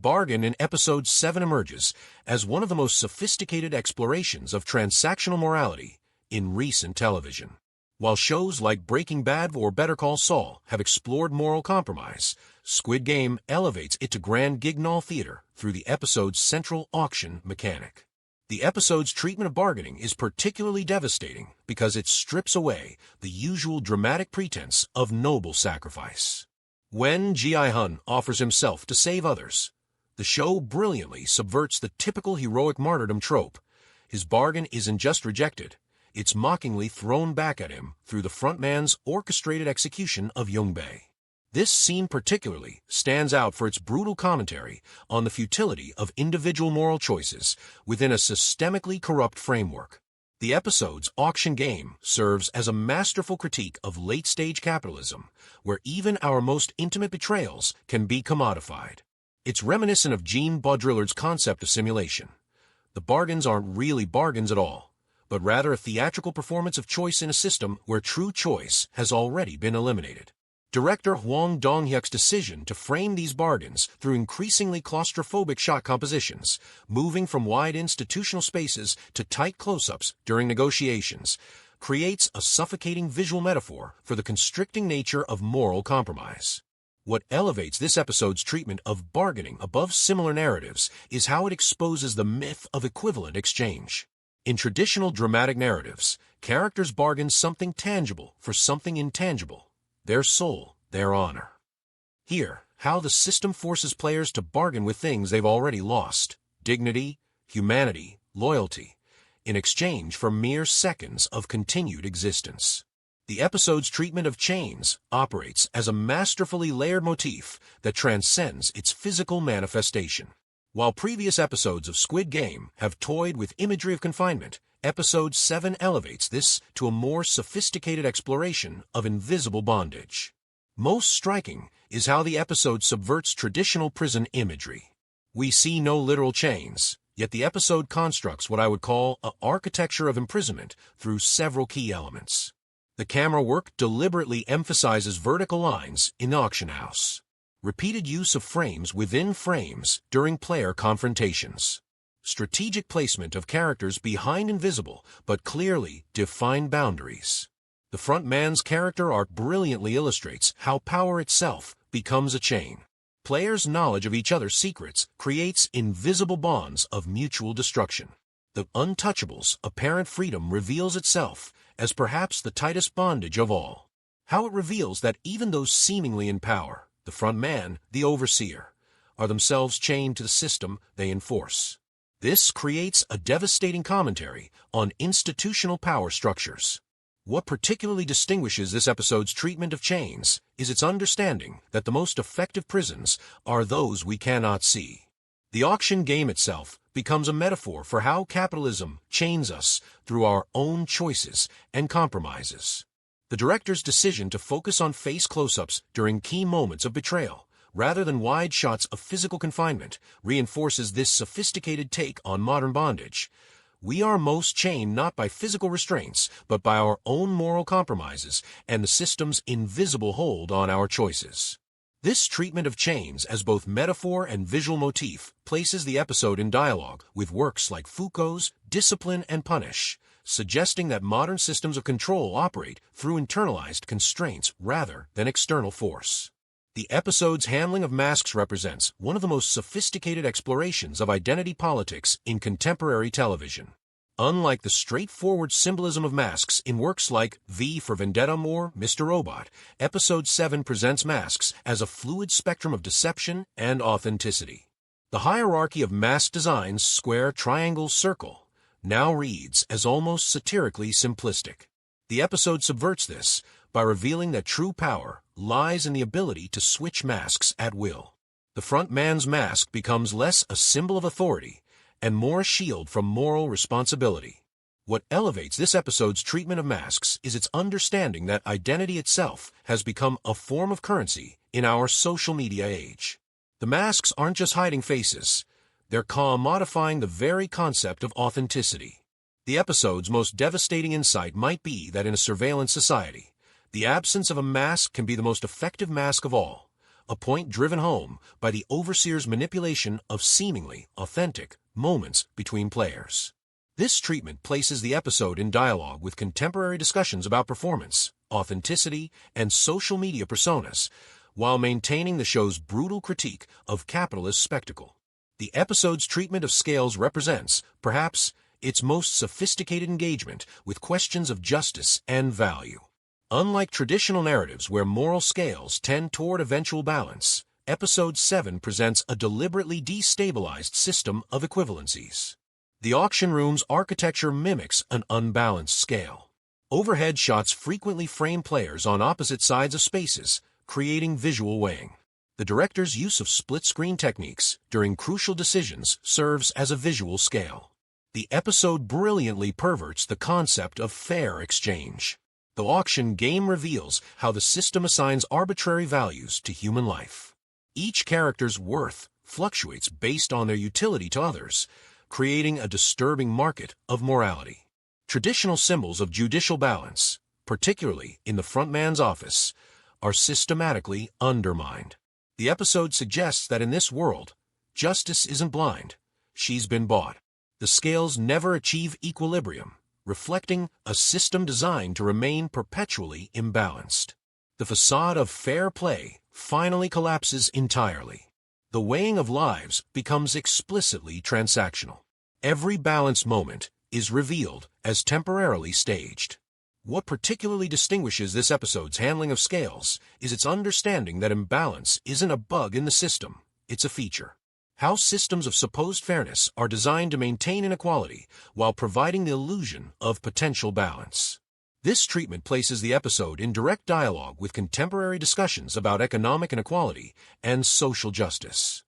Bargain in Episode 7 emerges as one of the most sophisticated explorations of transactional morality in recent television. While shows like Breaking Bad or Better Call Saul have explored moral compromise, Squid Game elevates it to grand guignol theater through the episode's central auction mechanic. The episode's treatment of bargaining is particularly devastating because it strips away the usual dramatic pretense of noble sacrifice. When Gi-hun offers himself to save others, the show brilliantly subverts the typical heroic martyrdom trope. His bargain isn't just rejected, it's mockingly thrown back at him through the frontman's orchestrated execution of Young-bae. This scene particularly stands out for its brutal commentary on the futility of individual moral choices within a systemically corrupt framework. The episode's auction game serves as a masterful critique of late-stage capitalism, where even our most intimate betrayals can be commodified. It's reminiscent of Jean Baudrillard's concept of simulation. The bargains aren't really bargains at all, but rather a theatrical performance of choice in a system where true choice has already been eliminated. Director Hwang Dong-hyuk's decision to frame these bargains through increasingly claustrophobic shot compositions, moving from wide institutional spaces to tight close-ups during negotiations, creates a suffocating visual metaphor for the constricting nature of moral compromise. What elevates this episode's treatment of bargaining above similar narratives is how it exposes the myth of equivalent exchange. In traditional dramatic narratives, characters bargain something tangible for something intangible. Their soul, their honor. Here, how the system forces players to bargain with things they've already lost: dignity, humanity, loyalty, in exchange for mere seconds of continued existence. The episode's treatment of chains operates as a masterfully layered motif that transcends its physical manifestation. While previous episodes of Squid Game have toyed with imagery of confinement, Episode 7 elevates this to a more sophisticated exploration of invisible bondage. Most striking is how the episode subverts traditional prison imagery. We see no literal chains, yet the episode constructs what I would call an architecture of imprisonment through several key elements. The camera work deliberately emphasizes vertical lines in the auction house, repeated use of frames within frames during player confrontations, strategic placement of characters behind invisible but clearly defined boundaries. The front man's character arc brilliantly illustrates how power itself becomes a chain. Players' knowledge of each other's secrets creates invisible bonds of mutual destruction. The Untouchable's apparent freedom reveals itself as perhaps the tightest bondage of all. How it reveals that even those seemingly in power, the front man, the overseer, are themselves chained to the system they enforce. This creates a devastating commentary on institutional power structures. What particularly distinguishes this episode's treatment of chains is its understanding that the most effective prisons are those we cannot see. The auction game itself becomes a metaphor for how capitalism chains us through our own choices and compromises. The director's decision to focus on face close-ups during key moments of betrayal, rather than wide shots of physical confinement, reinforces this sophisticated take on modern bondage. We are most chained not by physical restraints, but by our own moral compromises and the system's invisible hold on our choices. This treatment of chains as both metaphor and visual motif places the episode in dialogue with works like Foucault's Discipline and Punish, suggesting that modern systems of control operate through internalized constraints rather than external force. The episode's handling of masks represents one of the most sophisticated explorations of identity politics in contemporary television. Unlike the straightforward symbolism of masks in works like V for Vendetta or Mr. Robot, Episode 7 presents masks as a fluid spectrum of deception and authenticity. The hierarchy of mask designs, square, triangle, circle, now reads as almost satirically simplistic. The episode subverts this by revealing that true power lies in the ability to switch masks at will. The front man's mask becomes less a symbol of authority and more a shield from moral responsibility. What elevates this episode's treatment of masks is its understanding that identity itself has become a form of currency in our social media age. The masks aren't just hiding faces, they're commodifying the very concept of authenticity. The episode's most devastating insight might be that in a surveillance society, the absence of a mask can be the most effective mask of all, a point driven home by the overseer's manipulation of seemingly authentic moments between players. This treatment places the episode in dialogue with contemporary discussions about performance, authenticity, and social media personas, while maintaining the show's brutal critique of capitalist spectacle. The episode's treatment of scales represents, perhaps, its most sophisticated engagement with questions of justice and value. Unlike traditional narratives where moral scales tend toward eventual balance, Episode 7 presents a deliberately destabilized system of equivalencies. The auction room's architecture mimics an unbalanced scale. Overhead shots frequently frame players on opposite sides of spaces, creating visual weighing. The director's use of split-screen techniques during crucial decisions serves as a visual scale. The episode brilliantly perverts the concept of fair exchange. The auction game reveals how the system assigns arbitrary values to human life. Each character's worth fluctuates based on their utility to others, creating a disturbing market of morality. Traditional symbols of judicial balance, particularly in the frontman's office, are systematically undermined. The episode suggests that in this world, justice isn't blind, she's been bought. The scales never achieve equilibrium, reflecting a system designed to remain perpetually imbalanced. The facade of fair play finally collapses entirely. The weighing of lives becomes explicitly transactional. Every balance moment is revealed as temporarily staged. What particularly distinguishes this episode's handling of scales is its understanding that imbalance isn't a bug in the system, it's a feature. How systems of supposed fairness are designed to maintain inequality while providing the illusion of potential balance. This treatment places the episode in direct dialogue with contemporary discussions about economic inequality and social justice.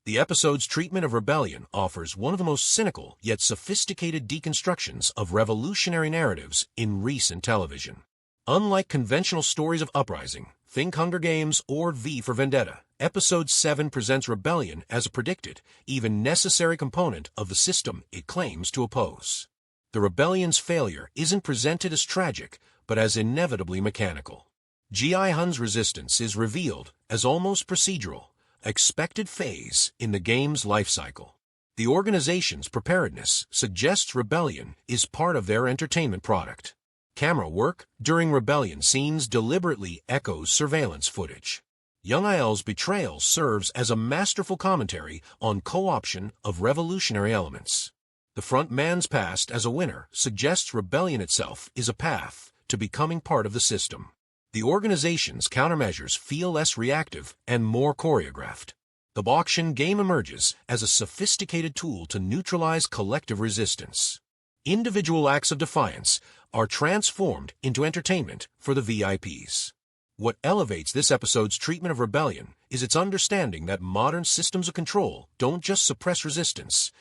The episode's treatment of rebellion offers one of the most cynical yet sophisticated deconstructions of revolutionary narratives in recent television. Unlike conventional stories of uprising, think Hunger Games or V for Vendetta, Episode 7 presents rebellion as a predicted, even necessary component of the system it claims to oppose. The rebellion's failure isn't presented as tragic, but as inevitably mechanical. Gi-hun's resistance is revealed as almost procedural, expected phase in the game's life cycle. The organization's preparedness suggests rebellion is part of their entertainment product. Camera work during rebellion scenes deliberately echoes surveillance footage. Young-il's betrayal serves as a masterful commentary on co-option of revolutionary elements. The front man's past as a winner suggests rebellion itself is a path to becoming part of the system. The organization's countermeasures feel less reactive and more choreographed. The auction game emerges as a sophisticated tool to neutralize collective resistance. Individual acts of defiance are transformed into entertainment for the VIPs. What elevates this episode's treatment of rebellion is its understanding that modern systems of control don't just suppress resistance,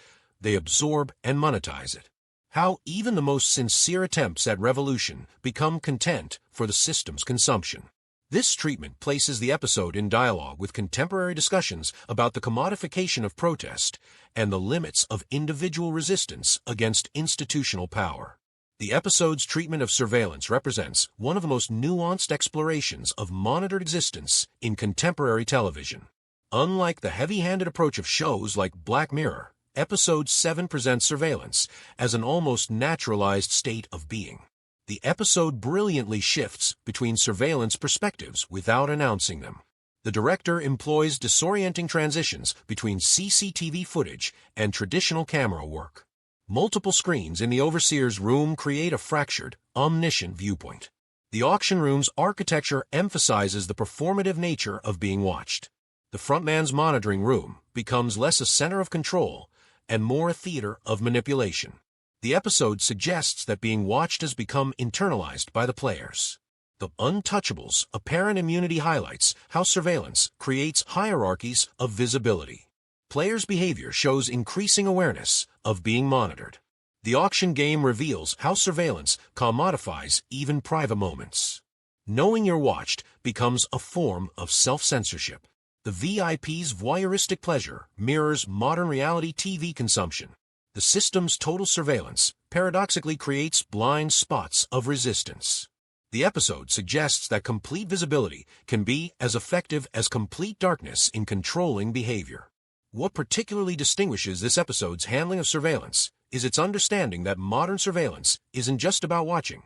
they absorb and monetize it. How even the most sincere attempts at revolution become content for the system's consumption. This treatment places the episode in dialogue with contemporary discussions about the commodification of protest and the limits of individual resistance against institutional power. The episode's treatment of surveillance represents one of the most nuanced explorations of monitored existence in contemporary television. Unlike the heavy-handed approach of shows like Black Mirror, Episode 7 presents surveillance as an almost naturalized state of being. The episode brilliantly shifts between surveillance perspectives without announcing them. The director employs disorienting transitions between CCTV footage and traditional camera work. Multiple screens in the overseer's room create a fractured, omniscient viewpoint. The auction room's architecture emphasizes the performative nature of being watched. The frontman's monitoring room becomes less a center of control and more a theater of manipulation. The episode suggests that being watched has become internalized by the players. The Untouchables' apparent immunity highlights how surveillance creates hierarchies of visibility. Players' behavior shows increasing awareness of being monitored. The auction game reveals how surveillance commodifies even private moments. Knowing you're watched becomes a form of self-censorship. The VIP's voyeuristic pleasure mirrors modern reality TV consumption. The system's total surveillance paradoxically creates blind spots of resistance. The episode suggests that complete visibility can be as effective as complete darkness in controlling behavior. What particularly distinguishes this episode's handling of surveillance is its understanding that modern surveillance isn't just about watching.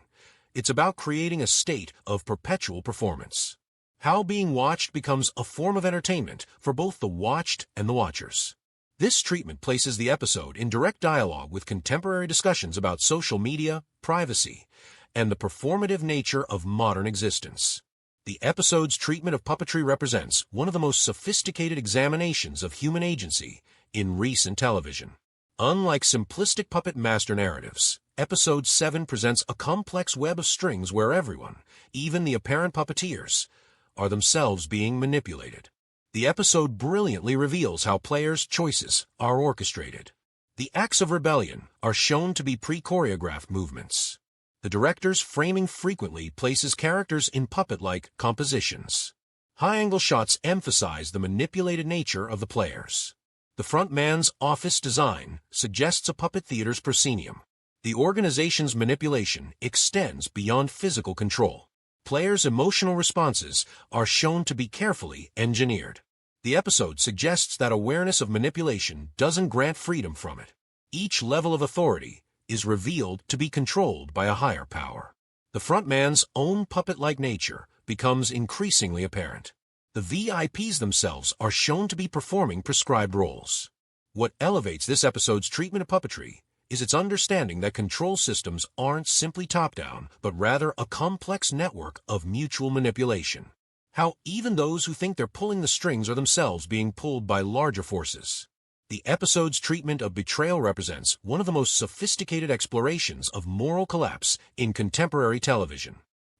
It's about creating a state of perpetual performance. How being watched becomes a form of entertainment for both the watched and the watchers. This treatment places the episode in direct dialogue with contemporary discussions about social media, privacy, and the performative nature of modern existence. The episode's treatment of puppetry represents one of the most sophisticated examinations of human agency in recent television. Unlike simplistic puppet master narratives, Episode 7 presents a complex web of strings where everyone, even the apparent puppeteers, are themselves being manipulated. The episode brilliantly reveals how players' choices are orchestrated. The acts of rebellion are shown to be pre-choreographed movements. The director's framing frequently places characters in puppet-like compositions. High-angle shots emphasize the manipulated nature of the players. The frontman's office design suggests a puppet theater's proscenium. The organization's manipulation extends beyond physical control. Players' emotional responses are shown to be carefully engineered. The episode suggests that awareness of manipulation doesn't grant freedom from it. Each level of authority is revealed to be controlled by a higher power. The frontman's own puppet-like nature becomes increasingly apparent. The VIPs themselves are shown to be performing prescribed roles. What elevates this episode's treatment of puppetry is its understanding that control systems aren't simply top-down, but rather a complex network of mutual manipulation. How even those who think they're pulling the strings are themselves being pulled by larger forces. The episode's treatment of betrayal represents one of the most sophisticated explorations of moral collapse in contemporary television.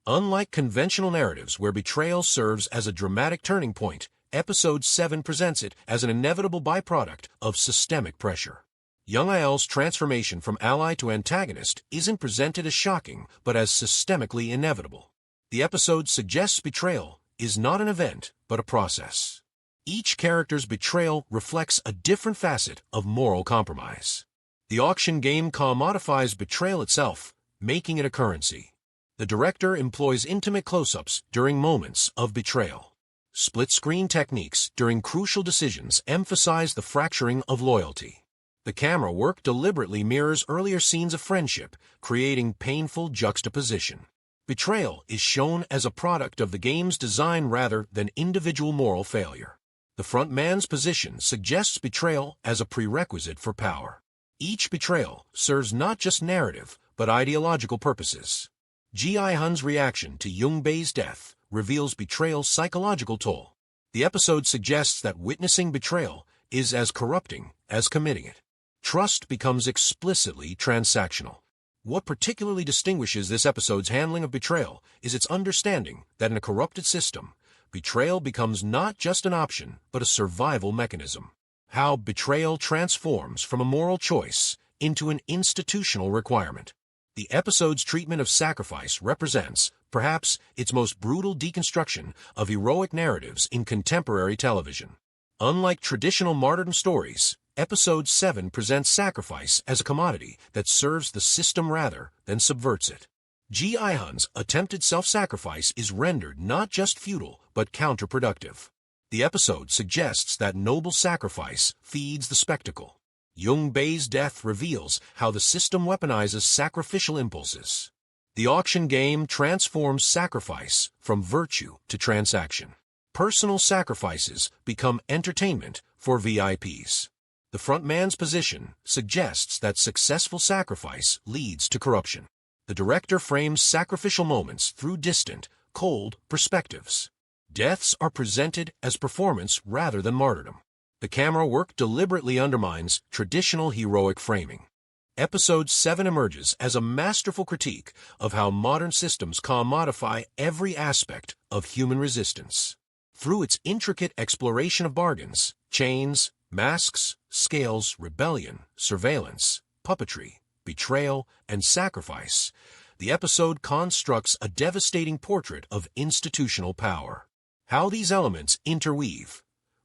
Unlike conventional narratives where betrayal serves as a dramatic turning point, Episode 7 presents it as an inevitable byproduct of systemic pressure. Young Ael's transformation from ally to antagonist isn't presented as shocking, but as systemically inevitable. The episode suggests betrayal is not an event, but a process. Each character's betrayal reflects a different facet of moral compromise. The auction game commodifies betrayal itself, making it a currency. The director employs intimate close-ups during moments of betrayal. Split-screen techniques during crucial decisions emphasize the fracturing of loyalty. The camera work deliberately mirrors earlier scenes of friendship, creating painful juxtaposition. Betrayal is shown as a product of the game's design rather than individual moral failure. The frontman's position suggests betrayal as a prerequisite for power. Each betrayal serves not just narrative, but ideological purposes. Gi-hun's reaction to Yoongbei's death reveals betrayal's psychological toll. The episode suggests that witnessing betrayal is as corrupting as committing it. Trust becomes explicitly transactional. What particularly distinguishes this episode's handling of betrayal is its understanding that in a corrupted system, betrayal becomes not just an option, but a survival mechanism. How betrayal transforms from a moral choice into an institutional requirement. The episode's treatment of sacrifice represents, perhaps, its most brutal deconstruction of heroic narratives in contemporary television. Unlike traditional martyrdom stories, Episode 7 presents sacrifice as a commodity that serves the system rather than subverts it. Gi-hun's attempted self-sacrifice is rendered not just futile, but counterproductive. The episode suggests that noble sacrifice feeds the spectacle. Yoongbei's death reveals how the system weaponizes sacrificial impulses. The auction game transforms sacrifice from virtue to transaction. Personal sacrifices become entertainment for VIPs. The frontman's position suggests that successful sacrifice leads to corruption. The director frames sacrificial moments through distant, cold perspectives. Deaths are presented as performance rather than martyrdom. The camera work deliberately undermines traditional heroic framing. Episode 7 emerges as a masterful critique of how modern systems commodify every aspect of human resistance. Through its intricate exploration of bargains, chains, masks, scales, rebellion, surveillance, puppetry, betrayal, and sacrifice, the episode constructs a devastating portrait of institutional power. How these elements interweave.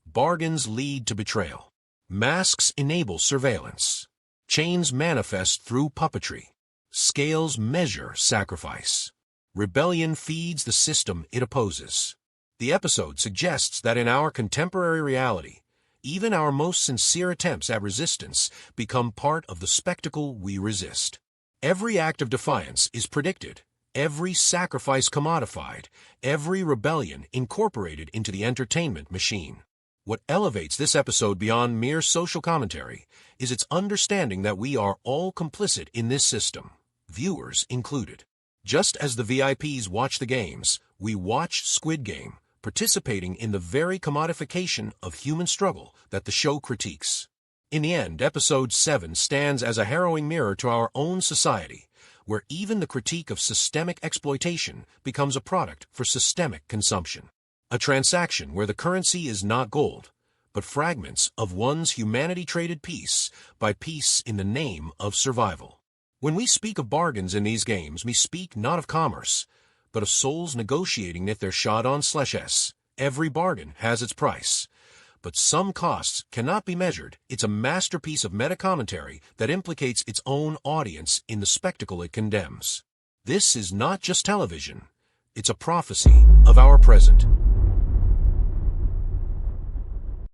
Bargains lead to betrayal. Masks enable surveillance. Chains manifest through puppetry. Scales measure sacrifice. Rebellion feeds the system it opposes. The episode suggests that in our contemporary reality, even our most sincere attempts at resistance become part of the spectacle we resist. Every act of defiance is predicted, every sacrifice commodified, every rebellion incorporated into the entertainment machine. What elevates this episode beyond mere social commentary is its understanding that we are all complicit in this system, viewers included. Just as the VIPs watch the games, we watch Squid Game, participating in the very commodification of human struggle that the show critiques. In the end, Episode 7 stands as a harrowing mirror to our own society, where even the critique of systemic exploitation becomes a product for systemic consumption. A transaction where the currency is not gold, but fragments of one's humanity traded piece by piece in the name of survival. When we speak of bargains in these games, we speak not of commerce, but of souls negotiating if they're shot on /s. Every bargain has its price, but some costs cannot be measured. It's a masterpiece of meta-commentary that implicates its own audience in the spectacle it condemns. This is not just television, it's a prophecy of our present.